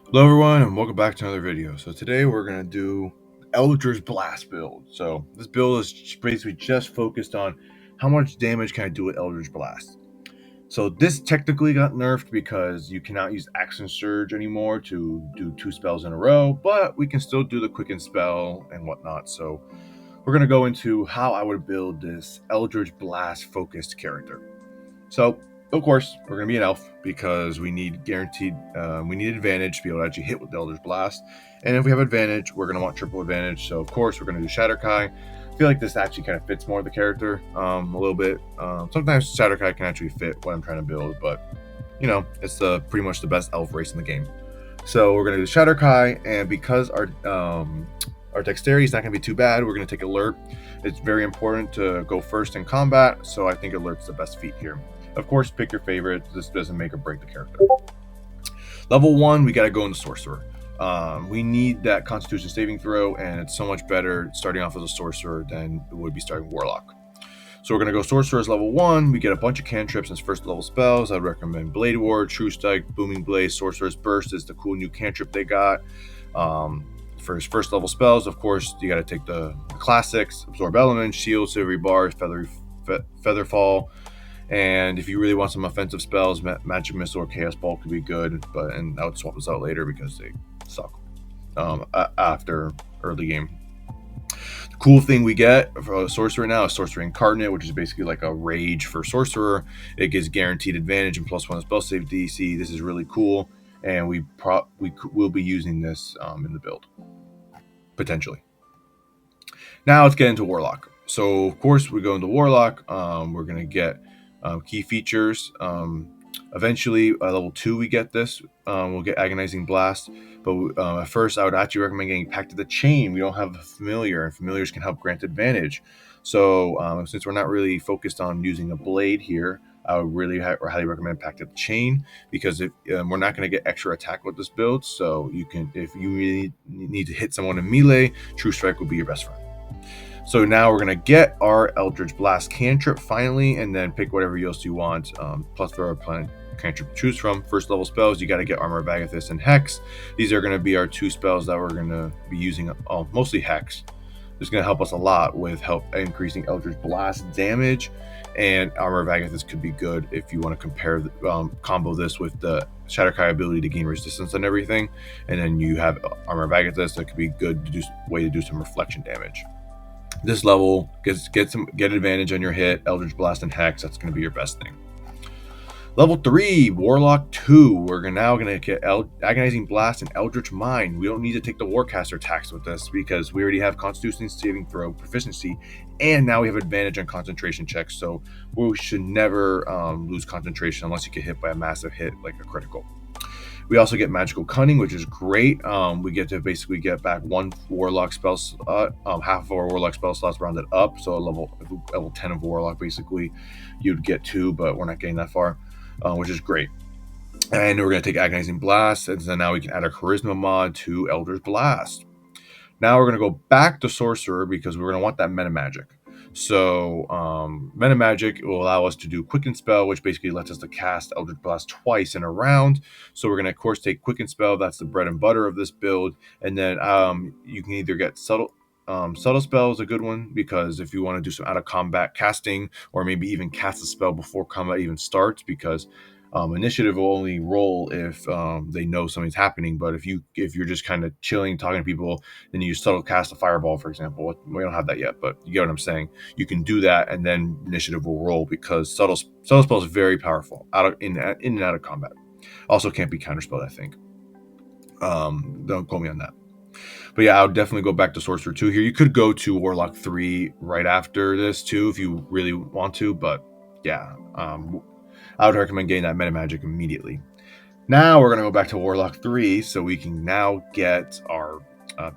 Hello everyone and welcome back to another video. So today we're going to do Eldritch Blast build. So this build is basically just focused on how much damage can I do with Eldritch Blast. So this technically got nerfed because you cannot use Action Surge anymore to do 2 spells in a row, but we can still do the Quickened Spell and whatnot. So we're going to go into how I would build this Eldritch Blast focused character. So, of course, we're going to be an elf because we need advantage to be able to actually hit with the Eldritch Blast. And if we have advantage, we're going to want triple advantage. So, of course, we're going to do Shadar-kai. I feel like this actually kind of fits more of the character a little bit. Sometimes Shadar-kai can actually fit what I'm trying to build, but, you know, it's pretty much the best elf race in the game. So, we're going to do Shadar-kai, and because our dexterity is not going to be too bad, we're going to take Alert. It's very important to go first in combat, so I think Alert's the best feat here. Of course, pick your favorite. This doesn't make or break the character. Level 1, we got to go into Sorcerer. We need that Constitution saving throw, and it's so much better starting off as a Sorcerer than it would be starting Warlock. So we're going to go Sorcerer as level 1. We get a bunch of cantrips as first level spells. I'd recommend Blade Ward, True Strike, Booming Blade, Sorcerer's Burst is the cool new cantrip they got. For his first level spells, of course, you got to take the classics: Absorb Elements, Shield, Silvery Bar, Featherfall. And if you really want some offensive spells, Magic Missile or Chaos Ball could be good, and I would swap this out later because they suck after early game. The cool thing we get for Sorcerer now is Sorcerer Incarnate, which is basically like a Rage for Sorcerer. It gives guaranteed advantage and +1 spell save DC. This is really cool, and we will be using this in the build, potentially. Now let's get into Warlock. So of course we go into Warlock. We're going to get key features. Eventually, level 2, we get this. We'll get Agonizing Blast. But at first, I would actually recommend getting Pact of the Chain. We don't have a Familiar, and Familiars can help grant advantage. So since we're not really focused on using a blade here, I would really highly recommend Pact of the Chain, because if we're not going to get extra attack with this build. So you can, if you really need to hit someone in melee, True Strike will be your best friend. So now we're going to get our Eldritch Blast cantrip finally, and then pick whatever else you want. Plus there are plenty cantrip to choose from. First level spells, you got to get Armor of Agathis and Hex. These are going to be our 2 spells that we're going to be using, mostly Hex. This is going to help us a lot with increasing Eldritch Blast damage, and Armor of Agathis could be good if you want to compare combo this with the Shadar-kai ability to gain resistance and everything, and then you have Armor of Agathis that could be good to way to do some reflection damage. This level get advantage on your hit, Eldritch Blast and Hex. That's going to be your best thing. Level 3, Warlock 2. We're now going to get Agonizing Blast and Eldritch Mind. We don't need to take the Warcaster tax with this because we already have Constitution saving throw, proficiency, and now we have advantage on concentration checks. So we should never lose concentration unless you get hit by a massive hit like a critical. We also get Magical Cunning, which is great. We get to basically get back 1 Warlock spell slot, half of our Warlock spell slots rounded up. So level 10 of Warlock, basically, you'd get 2, but we're not getting that far, which is great. And we're going to take Agonizing Blast, and then now we can add our Charisma mod to Eldritch Blast. Now we're going to go back to Sorcerer because we're going to want that Metamagic. So Metamagic will allow us to do Quickened Spell, which basically lets us to cast Eldritch Blast twice in a round. So we're going to, of course, take Quickened Spell. That's the bread and butter of this build. And then you can either get Subtle Spell is a good one, because if you want to do some out of combat casting, or maybe even cast a spell before combat even starts, because initiative will only roll if they know something's happening. But if you're just kind of chilling, talking to people, then you subtle cast a fireball, for example. We don't have that yet, but you get what I'm saying. You can do that, and then initiative will roll, because subtle spell is very powerful in and out of combat. Also can't be counterspelled, I think. Don't quote me on that. But yeah, I would definitely go back to Sorcerer 2 here. You could go to Warlock 3 right after this too if you really want to, but yeah, I would recommend getting that Metamagic immediately. Now we're going to go back to Warlock 3 so we can now get our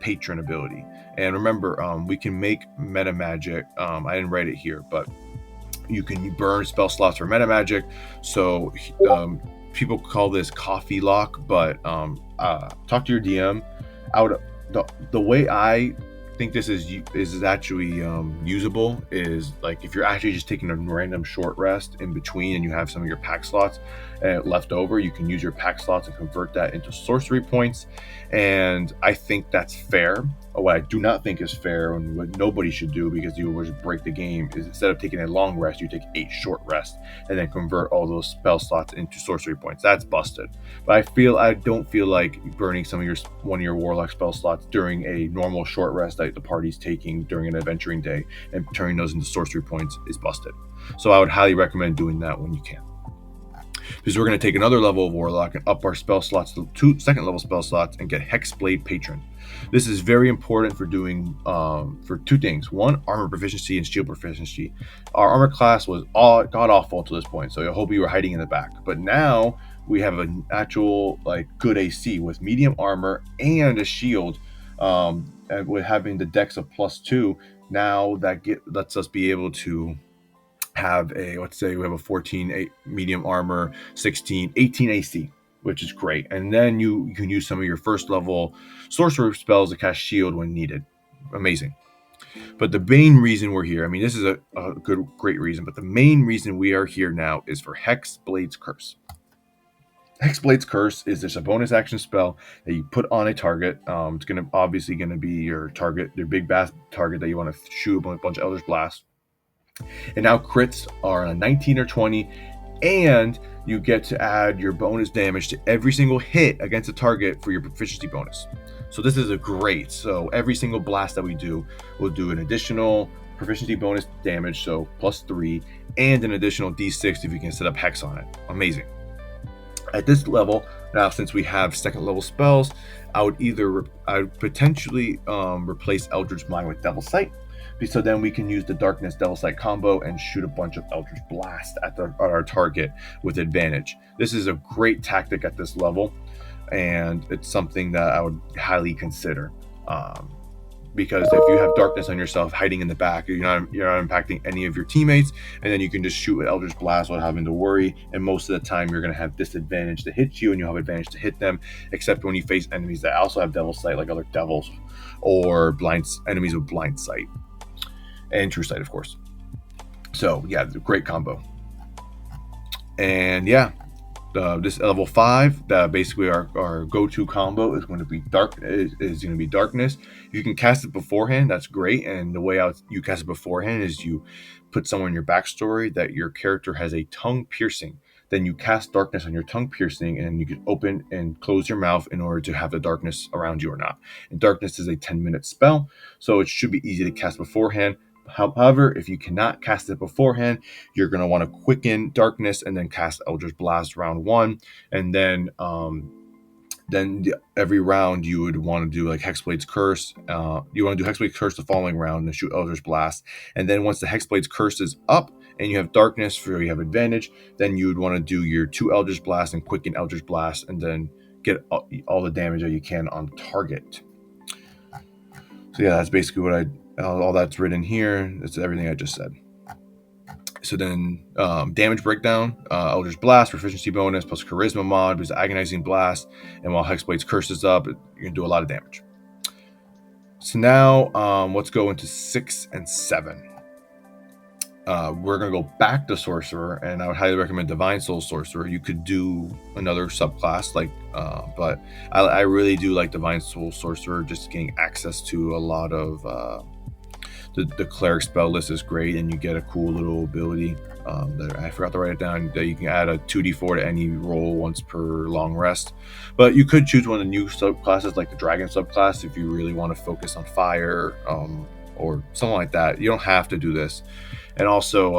Patron ability. And remember, we can make Metamagic. I didn't write it here, but you can burn spell slots for Metamagic. So people call this coffee lock, but talk to your DM. The way I think this is actually usable is like if you're actually just taking a random short rest in between and you have some of your pack slots left over, you can use your pack slots and convert that into sorcery points. And I think that's fair. What I do not think is fair, and what nobody should do, because you will just break the game, is instead of taking a long rest, you take 8 short rests and then convert all those spell slots into sorcery points. That's busted. But I don't feel like burning one of your warlock spell slots during a normal short rest that the party's taking during an adventuring day and turning those into sorcery points is busted. So I would highly recommend doing that when you can. Because we're going to take another level of Warlock and up our spell slots to 2 second level spell slots and get Hexblade Patron. This is very important for doing for 2 things. 1, armor proficiency and shield proficiency. Our armor class was god awful to this point, so I hope you were hiding in the back. But now we have an actual good AC with medium armor and a shield, and with having the dex of +2. Now that lets us be able to have let's say we have a 14 medium armor, 16, 18 AC, which is great. And then you can use some of your first level sorcerer spells to cast shield when needed. Amazing. But the main reason we're here, I mean, this is a great reason, but the main reason we are here now is for Hexblade's Curse. Hexblade's Curse is just a bonus action spell that you put on a target. It's obviously going to be your target, your big bass target that you want to shoot a bunch of Eldritch Blast. And now crits are a 19 or 20, and you get to add your bonus damage to every single hit against a target for your proficiency bonus. So this is great. So every single blast that we do, we'll do an additional proficiency bonus damage, so +3, and an additional d6 if you can set up Hex on it. Amazing. At this level, now since we have second level spells, I would potentially replace Eldritch Mind with Devil Sight. So then we can use the Darkness Devil Sight combo and shoot a bunch of Eldritch Blast at our target with advantage. This is a great tactic at this level, and it's something that I would highly consider. Because if you have darkness on yourself hiding in the back, you're not impacting any of your teammates, and then you can just shoot with Eldritch Blast without having to worry. And most of the time, you're going to have disadvantage to hit you, and you'll have advantage to hit them, except when you face enemies that also have Devil Sight, like other devils, or enemies with Blind Sight. And True Sight, of course. So yeah, great combo. And yeah, this level 5, basically our go-to combo is going to be Darkness. If you can cast it beforehand, that's great. And the way you cast it beforehand is you put somewhere in your backstory that your character has a tongue piercing. Then you cast Darkness on your tongue piercing, and you can open and close your mouth in order to have the darkness around you or not. And Darkness is a 10-minute spell, so it should be easy to cast beforehand. However, if you cannot cast it beforehand, you're going to want to quicken Darkness and then cast Eldritch Blast round 1. And then every round you would want to do like Hexblade's Curse. You want to do Hexblade's Curse the following round and shoot Eldritch Blast. And then once the Hexblade's Curse is up and you have Darkness, you have advantage, then you would want to do your 2 Eldritch Blasts and quicken Eldritch Blast and then get all the damage that you can on target. So yeah, that's basically all that's written here. That's everything I just said. So then damage breakdown, Eldritch Blast, proficiency bonus, plus charisma mod, plus Agonizing Blast. And while Hexblade's Curse is up, you can do a lot of damage. So now let's go into 6 and 7. We're going to go back to Sorcerer, and I would highly recommend Divine Soul Sorcerer. You could do another subclass, but I really do like Divine Soul Sorcerer. Just getting access to a lot of the cleric spell list is great, and you get a cool little ability that I forgot to write it down, that you can add a 2d4 to any roll once per long rest. But you could choose one of the new subclasses like the Dragon subclass if you really want to focus on fire or something like that. You don't have to do this. And also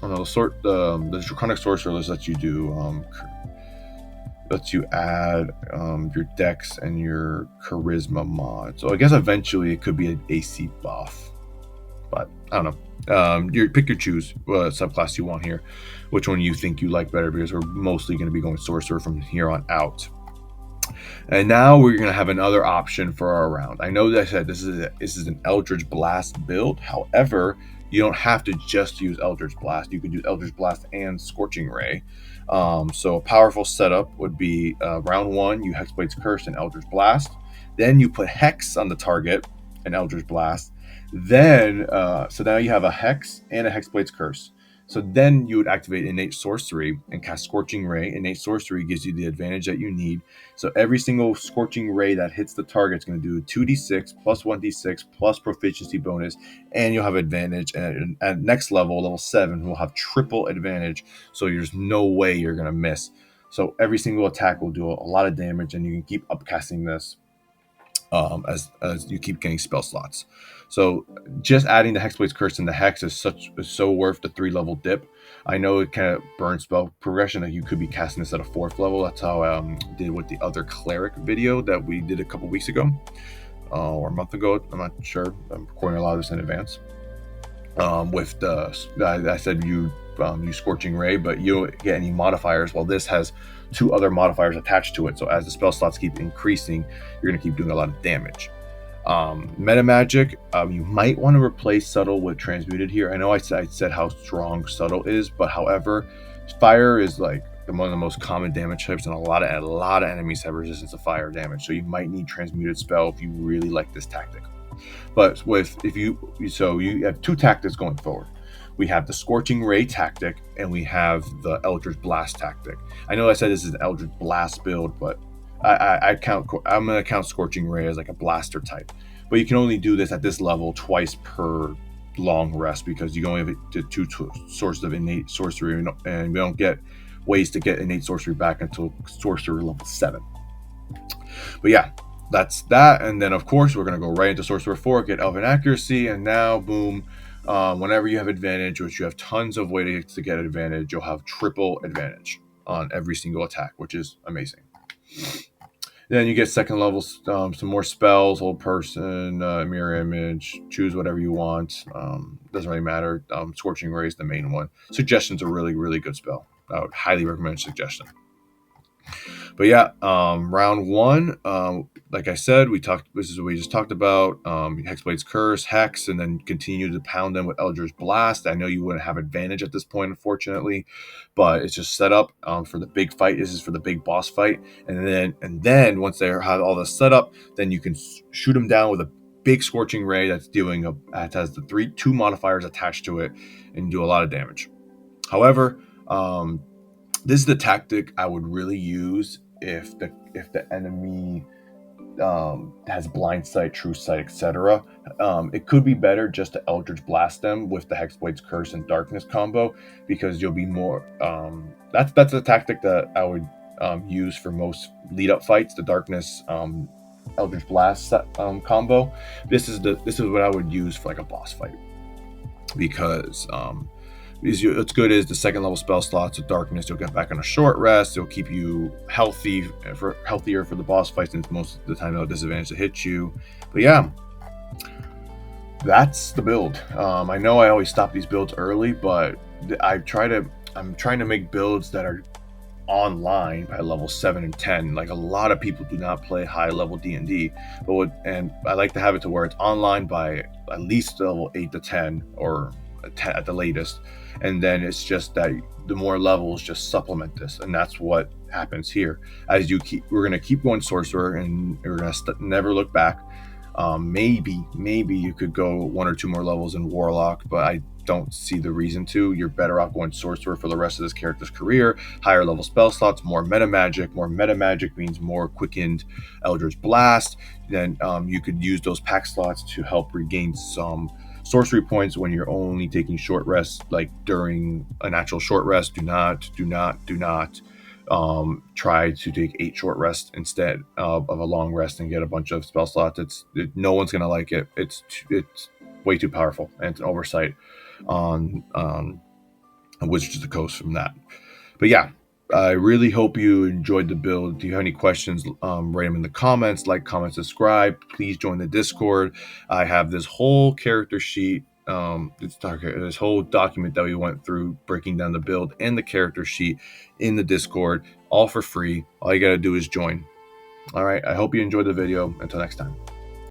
the Draconic Sorcerer list lets you add your dex and your charisma mod. So I guess eventually it could be an AC buff, but I don't know. You pick your choose what subclass you want here, which one you think you like better, because we're mostly going to be going Sorcerer from here on out. And now we're going to have another option for our round. I know that I said this is an Eldritch Blast build. However, you don't have to just use Eldritch Blast. You could use Eldritch Blast and Scorching Ray. So a powerful setup would be round 1, you Hexblade's Curse and Eldritch Blast. Then you put Hex on the target, an Eldritch Blast. Then, so now you have a Hex and a Hexblade's Curse. So then you would activate Innate Sorcery and cast Scorching Ray. Innate Sorcery gives you the advantage that you need. So every single Scorching Ray that hits the target is going to do 2d6 plus 1d6 plus proficiency bonus, and you'll have advantage. And at next level, level 7, we'll have triple advantage. So there's no way you're going to miss. So every single attack will do a lot of damage, and you can keep upcasting this as you keep getting spell slots. So just adding the Hexblade's Curse and the Hex is so worth the 3-level dip. I know it kind of burns spell progression, that you could be casting this at a 4th level. That's how I did with the other Cleric video that we did a couple weeks ago, or a month ago. I'm not sure. I'm recording a lot of this in advance. With the, I said you use Scorching Ray, but you don't get any modifiers. Well, this has 2 other modifiers attached to it. So as the spell slots keep increasing, you're going to keep doing a lot of damage. Metamagic, you might want to replace Subtle with Transmuted here. I know I said how strong Subtle is, but however, Fire is like one of the most common damage types, and a lot of enemies have resistance to fire damage. So you might need Transmuted Spell if you really like this tactic. But you have 2 tactics going forward. We have the Scorching Ray tactic, and we have the Eldritch Blast tactic. I know I said this is an Eldritch Blast build, but I'm going to count Scorching Ray as like a blaster type. But you can only do this at this level twice per long rest, because you only have 2 sources of innate sorcery, and we don't get ways to get innate sorcery back until sorcerer level 7. But yeah, that's that. And then of course we're going to go right into Sorcerer 4, get Elven Accuracy, and now boom, whenever you have advantage, which you have tons of ways to get advantage, you'll have triple advantage on every single attack, which is amazing. Then you get 2nd level, some more spells, Hold Person, Mirror Image, choose whatever you want. Doesn't really matter. Scorching Ray is the main one. Suggestion's a really, really good spell. I would highly recommend Suggestion. But yeah, round 1, like I said, this is what we just talked about. Hexblade's Curse, Hex, and then continue to pound them with Eldritch Blast. I know you wouldn't have advantage at this point, unfortunately, but it's just set up for the big fight. This is for the big boss fight, and then once they have all this set up, then you can shoot them down with a big Scorching Ray that's doing it has the 2 modifiers attached to it, and do a lot of damage. However, this is the tactic I would really use if the enemy has blind sight, true sight, etc. It could be better just to Eldritch Blast them with the Hexblade's Curse and Darkness combo, because you'll be more. That's a tactic that I would use for most lead up fights. The Darkness Eldritch Blast combo. This is what I would use for like a boss fight, because what's good is the 2nd level spell slots of Darkness. You'll get back on a short rest. It'll keep you healthier for the boss fights, since most of the time they'll disadvantage to hit you. But yeah, that's the build. I know I always stop these builds early, but I'm trying to make builds that are online by level 7 and 10. Like, a lot of people do not play high level D&D, and I like to have it to where it's online by at least level 8 to 10, or 10 at the latest. And then it's just that the more levels just supplement this, and that's what happens here. As we're going to keep going Sorcerer, and we're going to never look back. Maybe you could go 1 or 2 more levels in Warlock, but I don't see the reason to. You're better off going Sorcerer for the rest of this character's career. Higher level spell slots, more metamagic. More metamagic means more Quickened Eldritch Blast. Then you could use those pack slots to help regain some sorcery points when you're only taking short rests. Like during a natural short rest, do not try to take 8 short rests instead of a long rest and get a bunch of spell slots. No one's gonna like it. It's way too powerful, and it's an oversight on Wizards of the Coast from that. But yeah, I really hope you enjoyed the build. Do you have any questions? Write them in the comments. Like, comment, subscribe. Please join the Discord. I have this whole character sheet, this whole document that we went through breaking down the build and the character sheet in the Discord, all for free. All you gotta do is join. All right, I hope you enjoyed the video. Until next time.